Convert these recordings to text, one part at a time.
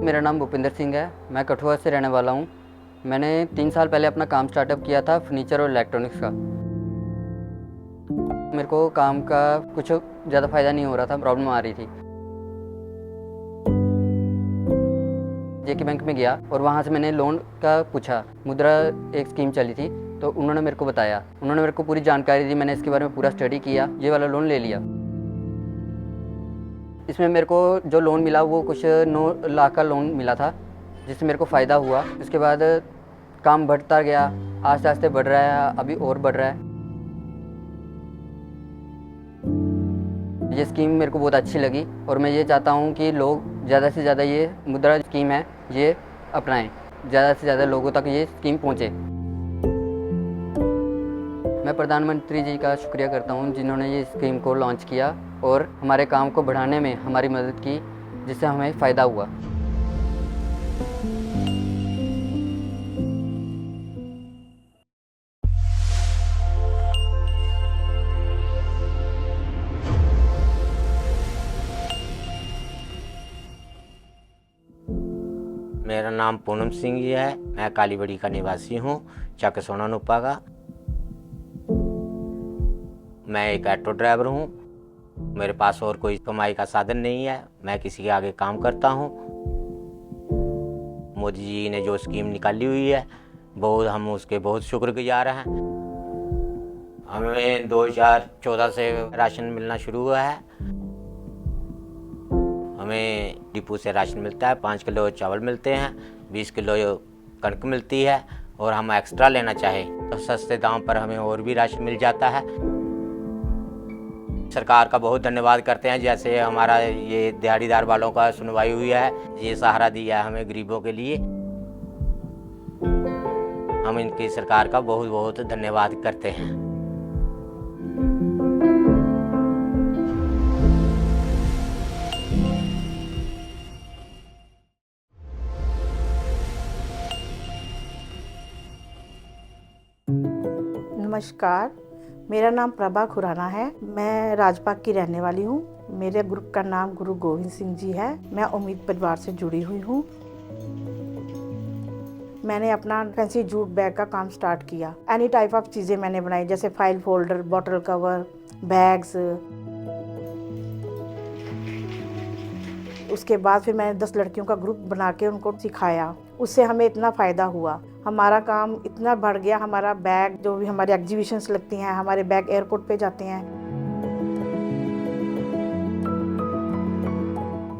मेरा नाम भूपिंदर सिंह है। मैं कठुआ से रहने वाला हूँ। मैंने 3 साल पहले अपना काम स्टार्टअप किया था फर्नीचर और इलेक्ट्रॉनिक्स का। मेरे को काम का कुछ ज़्यादा फ़ायदा नहीं हो रहा था, प्रॉब्लम आ रही थी। जेके बैंक में गया और वहाँ से मैंने लोन का पूछा। मुद्रा एक स्कीम चली थी तो उन्होंने मेरे को बताया, उन्होंने मेरे को पूरी जानकारी दी। मैंने इसके बारे में पूरा स्टडी किया, ये वाला लोन ले लिया। इसमें मेरे को जो लोन मिला वो कुछ 9 लाख का लोन मिला था, जिससे मेरे को फ़ायदा हुआ। उसके बाद काम बढ़ता गया, आस्ते आस्ते बढ़ रहा है, अभी और बढ़ रहा है। ये स्कीम मेरे को बहुत अच्छी लगी और मैं ये चाहता हूँ कि लोग ज़्यादा से ज़्यादा ये मुद्रा स्कीम है ये अपनाएं, ज़्यादा से ज़्यादा लोगों तक ये स्कीम पहुँचे। मैं प्रधानमंत्री जी का शुक्रिया करता हूँ जिन्होंने ये स्कीम को लॉन्च किया और हमारे काम को बढ़ाने में हमारी मदद की, जिससे हमें फ़ायदा हुआ। मेरा नाम पूनम सिंह जी है। मैं कालीबड़ी का निवासी हूँ, चक सोना नुपा का। मैं एक ऑटो ड्राइवर हूँ। मेरे पास और कोई कमाई का साधन नहीं है। मैं किसी के आगे काम करता हूँ। मोदी जी ने जो स्कीम निकाली हुई है बहुत, हम उसके बहुत शुक्रगुजार हैं। हमें 2014 से राशन मिलना शुरू हुआ है। हमें डिपो से राशन मिलता है, 5 किलो चावल मिलते हैं, 20 किलो कणक मिलती है। और हम एक्स्ट्रा लेना चाहें तो सस्ते दाम पर हमें और भी राशन मिल जाता है। सरकार का बहुत धन्यवाद करते हैं, जैसे हमारा ये दिहाड़ीदार वालों का सुनवाई हुई है, ये सहारा दिया है हमें गरीबों के लिए। हम इनकी सरकार का बहुत बहुत धन्यवाद करते हैं। नमस्कार, मेरा नाम प्रभा खुराना है। मैं राजबाग की रहने वाली हूँ। मेरे ग्रुप का नाम गुरु गोविंद सिंह जी है। मैं उम्मीद परिवार से जुड़ी हुई हूँ। मैंने अपना फैंसी जूट बैग का काम स्टार्ट किया। एनी टाइप ऑफ चीज़ें मैंने बनाई, जैसे file folder, bottle cover, bags. उसके बाद फिर मैंने 10 लड़कियों का ग्रुप बना के उनको सिखाया। उससे हमें इतना फ़ायदा हुआ, हमारा काम इतना बढ़ गया। हमारा बैग, जो भी हमारे एग्जीबिशंस लगती हैं, हमारे बैग एयरपोर्ट पे जाते हैं।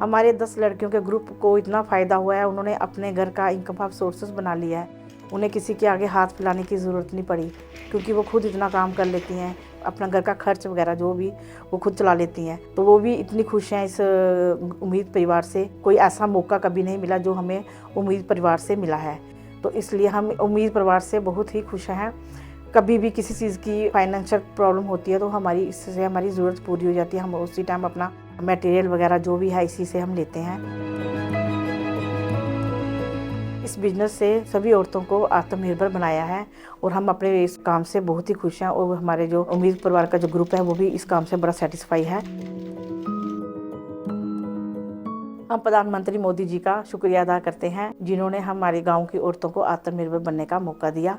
हमारे 10 लड़कियों के ग्रुप को इतना फ़ायदा हुआ है, उन्होंने अपने घर का इनकम ऑफ सोर्सेस बना लिया है। उन्हें किसी के आगे हाथ फैलाने की ज़रूरत नहीं पड़ी, क्योंकि वो खुद इतना काम कर लेती हैं। अपना घर का खर्च वगैरह जो भी वो खुद चला लेती हैं। तो वो भी इतनी खुश हैं इस उम्मीद परिवार से। कोई ऐसा मौका कभी नहीं मिला जो हमें उम्मीद परिवार से मिला है, तो इसलिए हम उम्मीद परिवार से बहुत ही खुश हैं। कभी भी किसी चीज़ की फाइनेंशियल प्रॉब्लम होती है तो हमारी इससे हमारी ज़रूरत पूरी हो जाती है। हम उसी टाइम अपना मटेरियल वगैरह जो भी है इसी से हम लेते हैं। इस बिज़नेस से सभी औरतों को आत्मनिर्भर बनाया है और हम अपने इस काम से बहुत ही खुश हैं। और हमारे जो उम्मीद परिवार का जो ग्रुप है वो भी इस काम से बड़ा सेटिस्फाई है। हम प्रधानमंत्री मोदी जी का शुक्रिया अदा करते हैं, जिन्होंने हमारे गांव की औरतों को आत्मनिर्भर बनने का मौका दिया।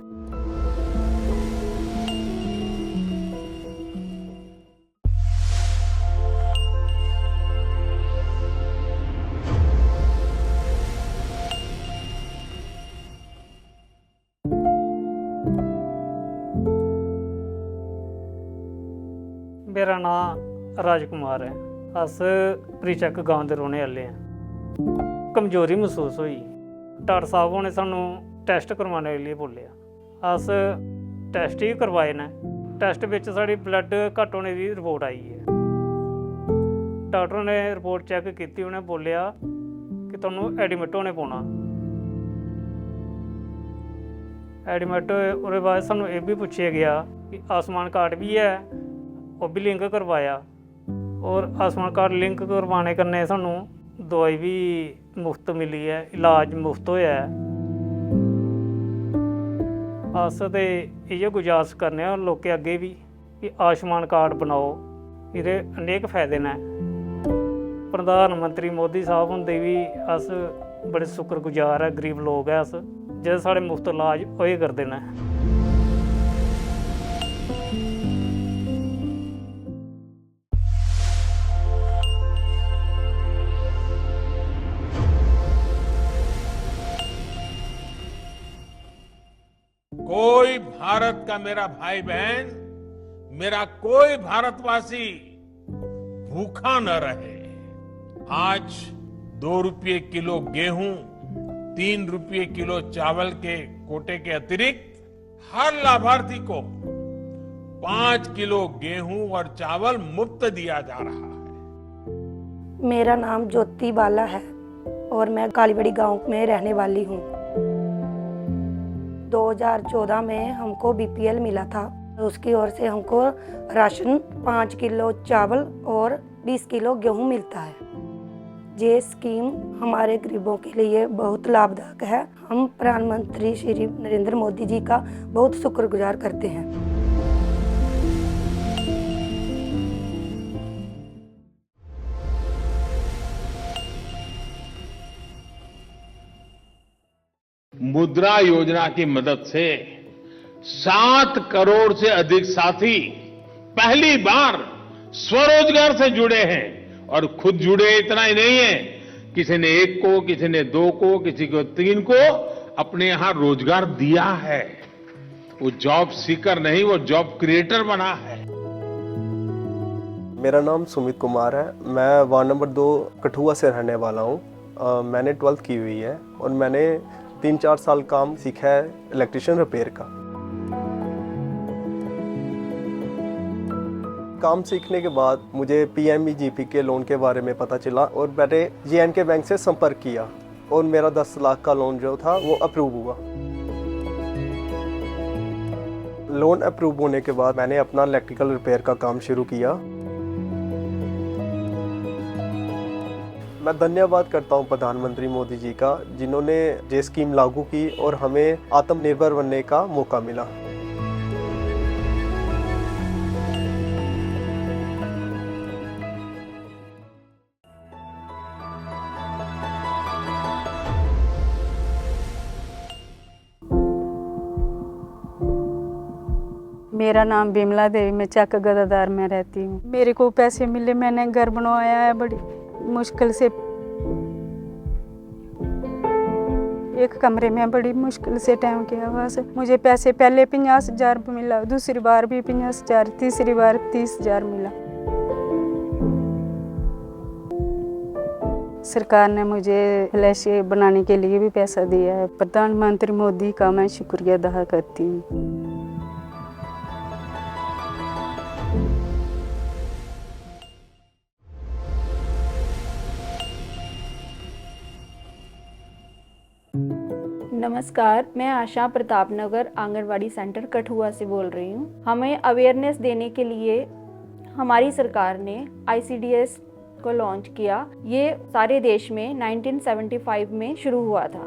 मेरा नाम राजकुमार है। अस प्रीचक गांव के रोने वाले हैं। कमजोरी महसूस हुई, डॉक्टर साहब ने सानू टैसट करवाने के लिए बोलिया। अस टैसट ही करवाए ने। टैसट विच साड़ी ब्लड घट होने की रिपोर्ट आई है। डॉक्टर ने रिपोर्ट चैक की, उन्हें बोलिया कि तुहानू एडमिट होने पौना। एडमिट उसके बाद सानू ये भी पूछा गया कि आयुष्मान कार्ड भी है, वो भी लिंक करवाया। और आयुष्मान कार्ड लिंक करवाने कन्नै सानू दवाई भी मुफ्त मिली है, इलाज मुफ्त होया है। अस ते इ'यै गुजारिश करने आं लोकें अग्गे भी कि आयुष्मान कार्ड बनाओ, एह्दे अनेक फायदे न। प्रधानमंत्री मोदी साहब हुंदे भी अस बड़े शुक्रगुजार है, गरीब लोग है अस जेह्ड़े साढ़े मुफ्त इलाज होए करदे न। कोई भारत का मेरा भाई बहन, मेरा कोई भारतवासी भूखा न रहे। आज 2 रुपये किलो गेहूं, 3 रुपये किलो चावल के कोटे के अतिरिक्त हर लाभार्थी को 5 किलो गेहूं और चावल मुफ्त दिया जा रहा है। मेरा नाम ज्योति बाला है और मैं कालीबड़ी गांव में रहने वाली हूँ। 2014 में हमको बीपीएल मिला था, उसकी ओर से हमको राशन 5 किलो चावल और 20 किलो गेहूं मिलता है। ये स्कीम हमारे गरीबों के लिए बहुत लाभदायक है। हम प्रधानमंत्री श्री नरेंद्र मोदी जी का बहुत शुक्रगुजार करते हैं। मुद्रा योजना की मदद से 7 करोड़ से अधिक साथी पहली बार स्वरोजगार से जुड़े हैं। और खुद जुड़े इतना ही नहीं है, किसी ने 1 को, किसी ने 2 को, किसी को 3 को अपने यहां रोजगार दिया है। वो जॉब सीकर नहीं, वो जॉब क्रिएटर बना है। मेरा नाम सुमित कुमार है। मैं वार्ड नंबर 2 कठुआ से रहने वाला हूँ। मैंने 12th की हुई है और मैंने 3-4 साल काम सीखा है इलेक्ट्रिशियन रिपेयर का। काम सीखने के बाद मुझे PMEGP के लोन के बारे में पता चला और मैंने JNK बैंक से संपर्क किया और मेरा 10 लाख का लोन जो था वो अप्रूव हुआ। लोन अप्रूव होने के बाद मैंने अपना इलेक्ट्रिकल रिपेयर का काम शुरू किया। मैं धन्यवाद करता हूं प्रधानमंत्री मोदी जी का, जिन्होंने ये स्कीम लागू की और हमें आत्मनिर्भर बनने का मौका मिला। मेरा नाम बिमला देवी, मैं चक गदादार में रहती हूँ। मेरे को पैसे मिले, मैंने घर बनवाया है बड़ी मुश्किल से। एक कमरे में बड़ी मुश्किल से टाइम किया हुआ से। मुझे पैसे पहले 50,000 मिला, दूसरी बार भी 50,000, तीसरी बार 30,000 मिला। सरकार ने मुझे LIC बनाने के लिए भी पैसा दिया है। प्रधानमंत्री मोदी का मैं शुक्रिया अदा करती हूँ। नमस्कार, मैं आशा प्रतापनगर आंगनवाड़ी सेंटर कठुआ से बोल रही हूँ। हमें अवेयरनेस देने के लिए हमारी सरकार ने ICDS को लॉन्च किया। ये सारे देश में 1975 में शुरू हुआ था।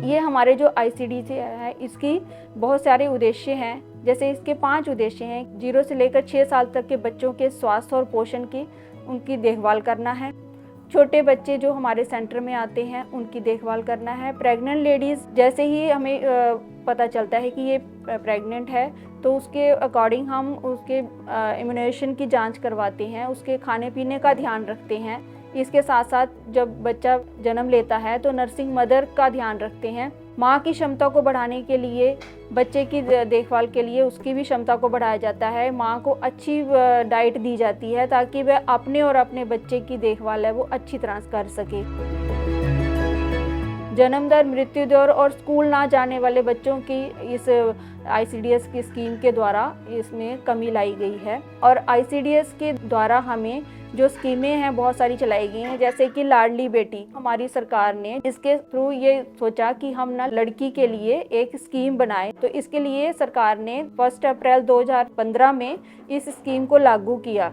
ये हमारे जो ICDS है, इसकी बहुत सारे उद्देश्य हैं। जैसे इसके 5 उद्देश्य हैं। 0 से लेकर 6 साल तक के बच्चों के स्वास्थ्य और पोषण की उनकी देखभाल करना है। छोटे बच्चे जो हमारे सेंटर में आते हैं उनकी देखभाल करना है। प्रेग्नेंट लेडीज़, जैसे ही हमें पता चलता है कि ये प्रेग्नेंट है तो उसके अकॉर्डिंग हम उसके इम्यूनाइजेशन की जांच करवाते हैं, उसके खाने पीने का ध्यान रखते हैं। इसके साथ साथ जब बच्चा जन्म लेता है तो नर्सिंग मदर का ध्यान रखते हैं। माँ की क्षमता को बढ़ाने के लिए, बच्चे की देखभाल के लिए उसकी भी क्षमता को बढ़ाया जाता है। माँ को अच्छी डाइट दी जाती है ताकि वह अपने और अपने बच्चे की देखभाल है वो अच्छी तरह से कर सके। जन्म दर, मृत्यु दर और स्कूल ना जाने वाले बच्चों की इस ICDS की स्कीम के द्वारा इसमें कमी लाई गई है। और ICDS के द्वारा हमें जो स्कीमें हैं बहुत सारी चलाई गई हैं, जैसे कि लाडली बेटी। हमारी सरकार ने इसके थ्रू ये सोचा कि हम ना लड़की के लिए एक स्कीम बनाए, तो इसके लिए सरकार ने 1 अप्रैल 2015 में इस स्कीम को लागू किया।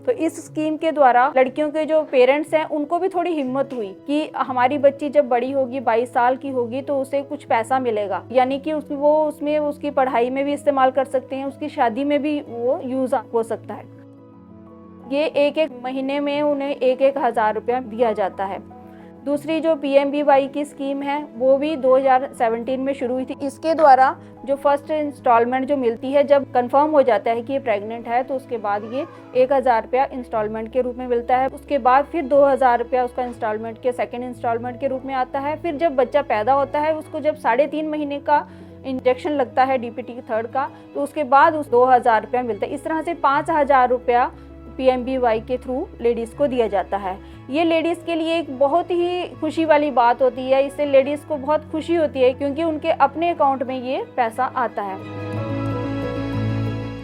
तो इस स्कीम के द्वारा लड़कियों के जो पेरेंट्स हैं उनको भी थोड़ी हिम्मत हुई कि हमारी बच्ची जब बड़ी होगी, 22 साल की होगी, तो उसे कुछ पैसा मिलेगा, यानी कि वो उसमें उसकी पढ़ाई में भी इस्तेमाल कर सकते हैं, उसकी शादी में भी वो यूज़ हो सकता है। ये एक एक महीने में उन्हें 1-1 हज़ार रुपया दिया जाता है। दूसरी जो PMBY की स्कीम है वो भी 2017 में शुरू हुई थी। इसके द्वारा जो फर्स्ट इंस्टॉलमेंट जो मिलती है, जब कंफर्म हो जाता है कि ये प्रेग्नेंट है तो उसके बाद ये 1,000 रुपया इंस्टॉलमेंट के रूप में मिलता है। उसके बाद फिर 2,000 रुपया उसका इंस्टॉलमेंट के सेकेंड इंस्टॉलमेंट के रूप में आता है। फिर जब बच्चा पैदा होता है, उसको जब 3.5 महीने का इंजेक्शन लगता है DPT थर्ड का, तो उसके बाद उस 2,000 रुपया मिलता है। इस तरह से 5,000 रुपया PMBY के थ्रू लेडीज़ को दिया जाता है। ये लेडीज़ के लिए एक बहुत ही खुशी वाली बात होती है। इससे लेडीज़ को बहुत खुशी होती है क्योंकि उनके अपने अकाउंट में ये पैसा आता है।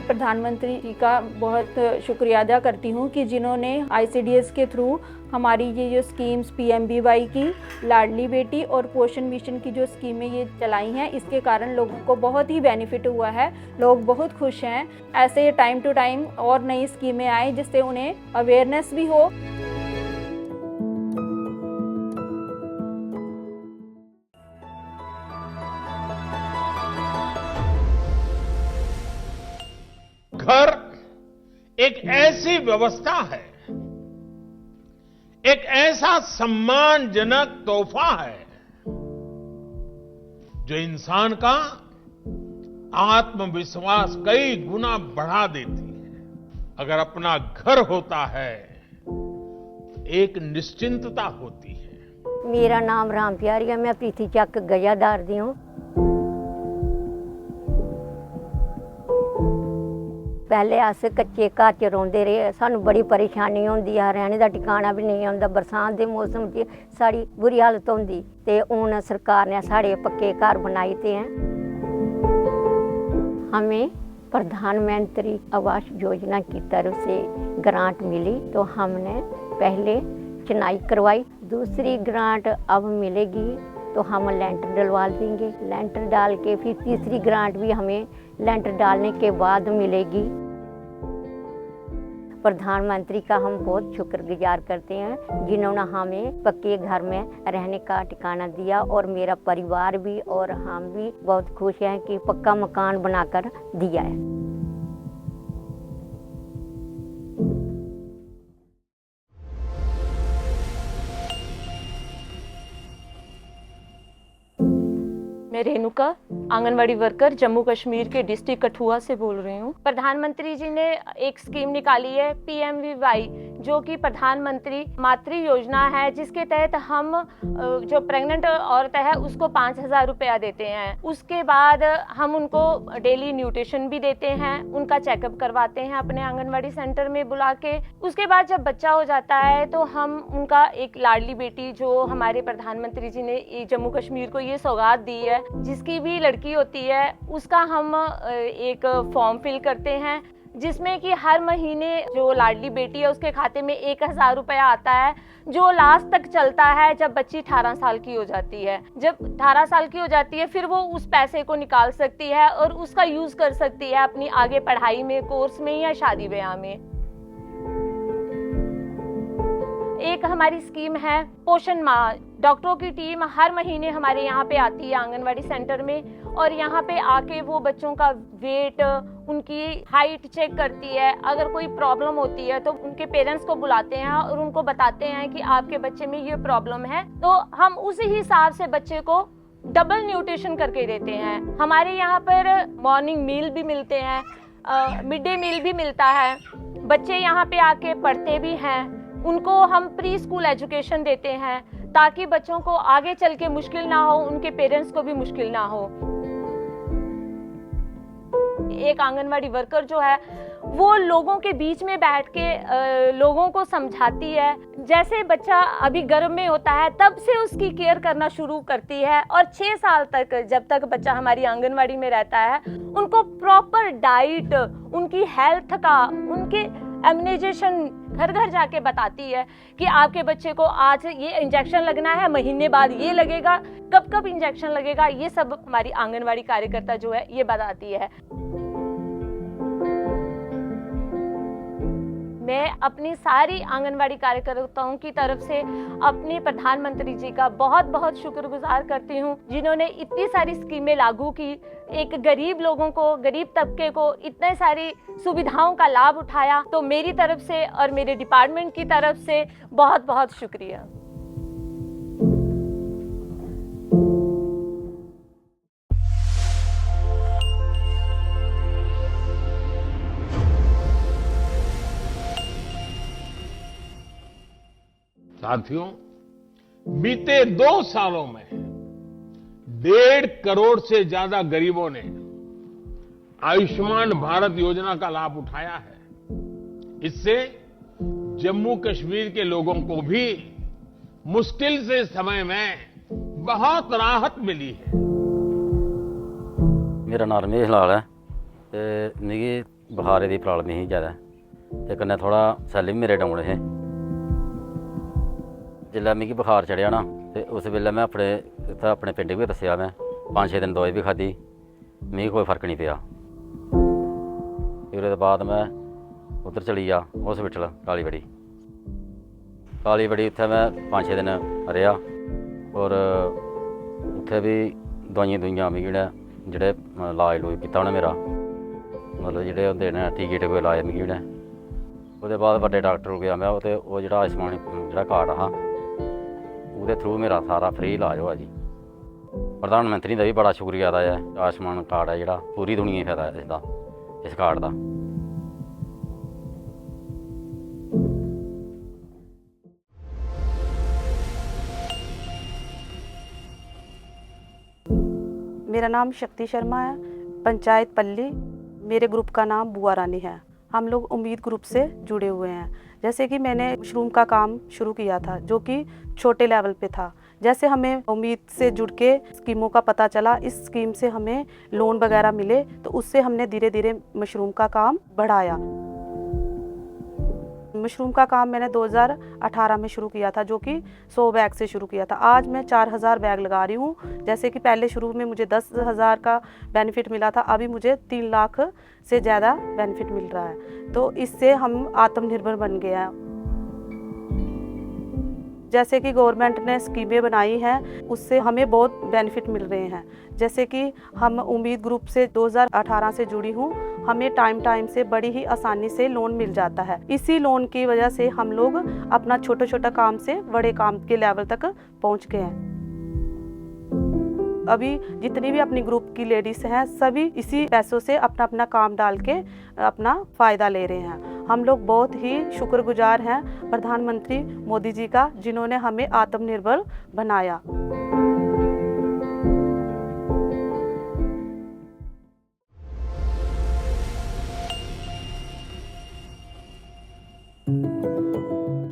प्रधानमंत्री जी का बहुत शुक्रिया अदा करती हूँ कि जिन्होंने ICDS के थ्रू हमारी ये जो स्कीम्स PMBY की, लाडली बेटी और पोषण मिशन की जो स्कीमें ये चलाई हैं, इसके कारण लोगों को बहुत ही बेनिफिट हुआ है। लोग बहुत खुश हैं। ऐसे टाइम टू टाइम और नई स्कीमें आए जिससे उन्हें अवेयरनेस भी हो। घर एक ऐसी व्यवस्था है, एक ऐसा सम्मानजनक तोहफा है जो इंसान का आत्मविश्वास कई गुना बढ़ा देती है। अगर अपना घर होता है, एक निश्चिंतता होती है। मेरा नाम राम प्यारी है, मैं प्रीति चक गयादार दी हूँ। पहले अस कच्चे घर च रौंदे रहे, सानू बड़ी परेशानी होंदी है, रहने का ठिकाना भी नहीं आंदा। बरसात के मौसम च साड़ी बुरी हालत होंदी, ते हूँ सरकार ने साढ़े पक्के घर बनाए थे हैं। हमें प्रधानमंत्री आवास योजना की तरफ से ग्रांट मिली, तो हमने पहले चिनाई करवाई। दूसरी ग्रांट अब मिलेगी तो हम लेंटर डलवा देंगे। लेंटर डाल के फिर तीसरी ग्रांट भी हमें लेंटर डालने के बाद मिलेगी। प्रधानमंत्री का हम बहुत शुक्रगुजार करते हैं जिन्होंने हमें पक्के घर में रहने का ठिकाना दिया, और मेरा परिवार भी और हम भी बहुत खुश हैं कि पक्का मकान बनाकर दिया है। मैं रेणुका, आंगनवाड़ी वर्कर, जम्मू कश्मीर के डिस्ट्रिक्ट कठुआ से बोल रही हूँ। प्रधानमंत्री जी ने एक स्कीम निकाली है PMVY, जो कि प्रधानमंत्री मातृ योजना है, जिसके तहत हम जो प्रेग्नेंट औरत है उसको 5,000 रुपया देते हैं। उसके बाद हम उनको डेली न्यूट्रिशन भी देते हैं, उनका चेकअप करवाते हैं अपने आंगनवाड़ी सेंटर में बुला के। उसके बाद जब बच्चा हो जाता है तो हम उनका एक लाडली बेटी, जो हमारे प्रधानमंत्री जी ने जम्मू कश्मीर को ये सौगात दी है, जिसकी भी लड़की होती है उसका हम एक फॉर्म फिल करते हैं, जिसमें कि हर महीने जो लाडली बेटी है उसके खाते में 1,000 रुपया आता है, जो लास्ट तक चलता है जब बच्ची 18 साल की हो जाती है। जब 18 साल की हो जाती है फिर वो उस पैसे को निकाल सकती है और उसका यूज कर सकती है अपनी आगे पढ़ाई में, कोर्स में या शादी ब्याह में। एक हमारी स्कीम है पोषण माह। डॉक्टरों की टीम हर महीने हमारे यहाँ पे आती है आंगनवाड़ी सेंटर में, और यहाँ पे आके वो बच्चों का वेट, उनकी हाइट चेक करती है। अगर कोई प्रॉब्लम होती है तो उनके पेरेंट्स को बुलाते हैं और उनको बताते हैं कि आपके बच्चे में ये प्रॉब्लम है, तो हम उसी हिसाब से बच्चे को डबल न्यूट्रिशन करके देते हैं। हमारे यहाँ पर मॉर्निंग मील भी मिलते हैं, मिड डे मील भी मिलता है। बच्चे यहाँ पे आके पढ़ते भी हैं, उनको हम प्री स्कूल एजुकेशन देते हैं ताकि बच्चों को आगे चल के मुश्किल ना हो, उनके पेरेंट्स को भी मुश्किल ना हो। एक आंगनवाड़ी वर्कर जो है वो लोगों के बीच में बैठ के लोगों को समझाती है। जैसे बच्चा अभी गर्भ में होता है तब से उसकी केयर करना शुरू करती है, और 6 साल तक जब तक बच्चा हमारी आंगनवाड़ी में रहता है उनको प्रॉपर डाइट, उनकी हेल्थ का, उनके इम्यूनाइजेशन घर घर जाके बताती है कि आपके बच्चे को आज ये इंजेक्शन लगना है, महीने बाद ये लगेगा, कब कब इंजेक्शन लगेगा, ये सब हमारी आंगनवाड़ी कार्यकर्ता जो है ये बताती है। मैं अपनी सारी आंगनवाड़ी कार्यकर्ताओं की तरफ से अपने प्रधानमंत्री जी का बहुत बहुत शुक्रगुजार करती हूँ, जिन्होंने इतनी सारी स्कीमें लागू की, एक गरीब लोगों को, गरीब तबके को इतने सारी सुविधाओं का लाभ उठाया। तो मेरी तरफ से और मेरे डिपार्टमेंट की तरफ से बहुत बहुत शुक्रिया। साथियों, बीते 2 सालों में 1.5 करोड़ से ज्यादा गरीबों ने आयुष्मान भारत योजना का लाभ उठाया है। इससे जम्मू कश्मीर के लोगों को भी मुश्किल से समय में बहुत राहत मिली है। मेरा नाम रमेश लाल है ते मिगी बुखार दी प्रॉब्लम ही ज़्यादा ते कन्नै थोड़ा सैल भी मेरे डाउन है। जिसलै मिगी बुखार चढ़िया ना ते उस वेल्लै मैं अपने पिंड भी दस्सेआ, मैं 5-6 दिन दवाई भी खाधी, मिगी कोई फर्क नहीं पिया। फिर ओह्दे बाद मैं उद्धर चली गेआ हॉस्पिटल काली बड़ी उत्थै मैं 5-6 दिन रेहा और उत्थै भी दवाइयां मिगी जेह्ड़े इलाज कीता उ'नें मेरा, मतलब जेह्ड़े होंदे न टीके लाए मिगी उ'नें। ओह्दे बाद बड्डे डाक्टर कोल गेआ मैं ते ओह् जेह्ड़ा आयुष्मान जेह्ड़ा कार्ड हा ਉਹਦੇ थ्रू मेरा सारा फ्री इलाज होआ जी। प्रधानमंत्री का भी बड़ा शुक्रिया अदा है। आयुष्मान कार्ड है ਜਿਹੜਾ पूरी दुनिया फायदा है इसका, इस कार्ड का। मेरा नाम शक्ति शर्मा है, पंचायत पल्ली। मेरे ग्रुप का नाम बुआ रानी है। हम लोग उम्मीद ग्रुप से जुड़े हुए हैं। जैसे कि मैंने मशरूम का काम शुरू किया था जो कि छोटे लेवल पे था। जैसे हमें उम्मीद से जुड़ के स्कीमों का पता चला, इस स्कीम से हमें लोन वगैरह मिले, तो उससे हमने धीरे धीरे मशरूम का काम बढ़ाया। मशरूम का काम मैंने 2018 में शुरू किया था, जो कि 100 बैग से शुरू किया था। आज मैं 4000 बैग लगा रही हूँ। जैसे कि पहले शुरू में मुझे 10,000 का बेनिफिट मिला था, अभी मुझे 3 लाख से ज़्यादा बेनिफिट मिल रहा है। तो इससे हम आत्मनिर्भर बन गए हैं। जैसे कि गवर्नमेंट ने स्कीमें बनाई हैं, उससे हमें बहुत बेनिफिट मिल रहे हैं। जैसे कि हम उम्मीद ग्रुप से 2018 से जुड़ी हूँ, हमें टाइम से बड़ी ही आसानी से लोन मिल जाता है। इसी लोन की वजह से हम लोग अपना छोटा काम से बड़े काम के लेवल तक पहुँच गए हैं। अभी जितनी भी अपनी ग्रुप की लेडीज़ हैं, सभी इसी पैसों से अपना काम डाल के अपना फ़ायदा ले रहे हैं। हम लोग बहुत ही शुक्रगुजार हैं प्रधानमंत्री मोदी जी का, जिन्होंने हमें आत्मनिर्भर बनाया।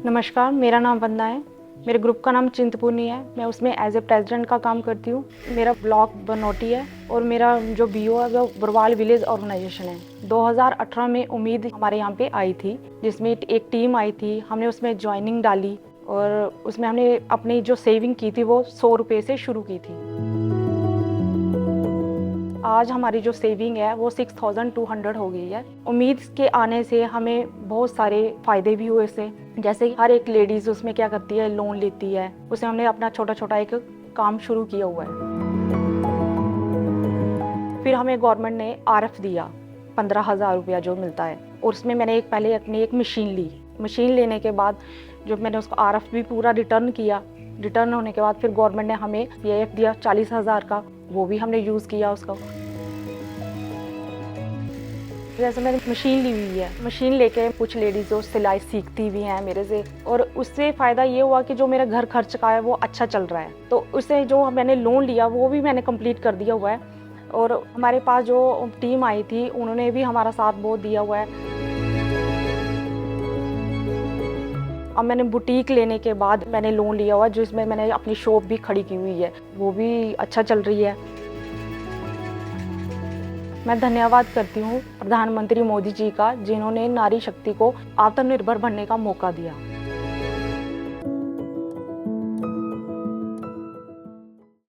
नमस्कार, मेरा नाम वंदना है। मेरे ग्रुप का नाम चिंतपूर्णी है। मैं उसमें एज ए प्रेसिडेंट का काम करती हूँ। मेरा ब्लॉक बनौटी है और मेरा जो बीओ है वो बरवाल विलेज ऑर्गेनाइजेशन है। 2018 में उम्मीद हमारे यहाँ पे आई थी, जिसमें एक टीम आई थी। हमने उसमें ज्वाइनिंग डाली और उसमें हमने अपनी जो सेविंग की थी वो 100 रुपये से शुरू की थी। आज हमारी जो सेविंग है वो 6200 हो गई है। उम्मीद के आने से हमें बहुत सारे फ़ायदे भी हुए इससे। जैसे हर एक लेडीज़ उसमें क्या करती है, लोन लेती है। उसमें हमने अपना छोटा एक काम शुरू किया हुआ है। फिर हमें गवर्नमेंट ने आरएफ दिया 15,000 रुपया जो मिलता है, और उसमें मैंने पहले अपनी एक मशीन ली। मशीन लेने के बाद जो मैंने उसको आरएफ भी पूरा रिटर्न किया। रिटर्न होने के बाद फिर गवर्नमेंट ने हमें पीएफ दिया 40,000 का, वो भी हमने यूज़ किया उसका। जैसे मैंने मशीन ली हुई है, मशीन लेके कुछ लेडीज़ जो सिलाई सीखती भी हैं मेरे से, और उससे फ़ायदा ये हुआ कि जो मेरा घर खर्च का है वो अच्छा चल रहा है। तो उससे जो मैंने लोन लिया वो भी मैंने कंप्लीट कर दिया हुआ है। और हमारे पास जो टीम आई थी उन्होंने भी हमारा साथ बहुत दिया हुआ है। अब मैंने बुटीक लेने के बाद मैंने लोन लिया हुआ, जिसमें मैंने अपनी शॉप भी खड़ी की हुई है, वो भी अच्छा चल रही है। मैं धन्यवाद करती हूँ प्रधानमंत्री मोदी जी का, जिन्होंने नारी शक्ति को आत्मनिर्भर बनने का मौका दिया।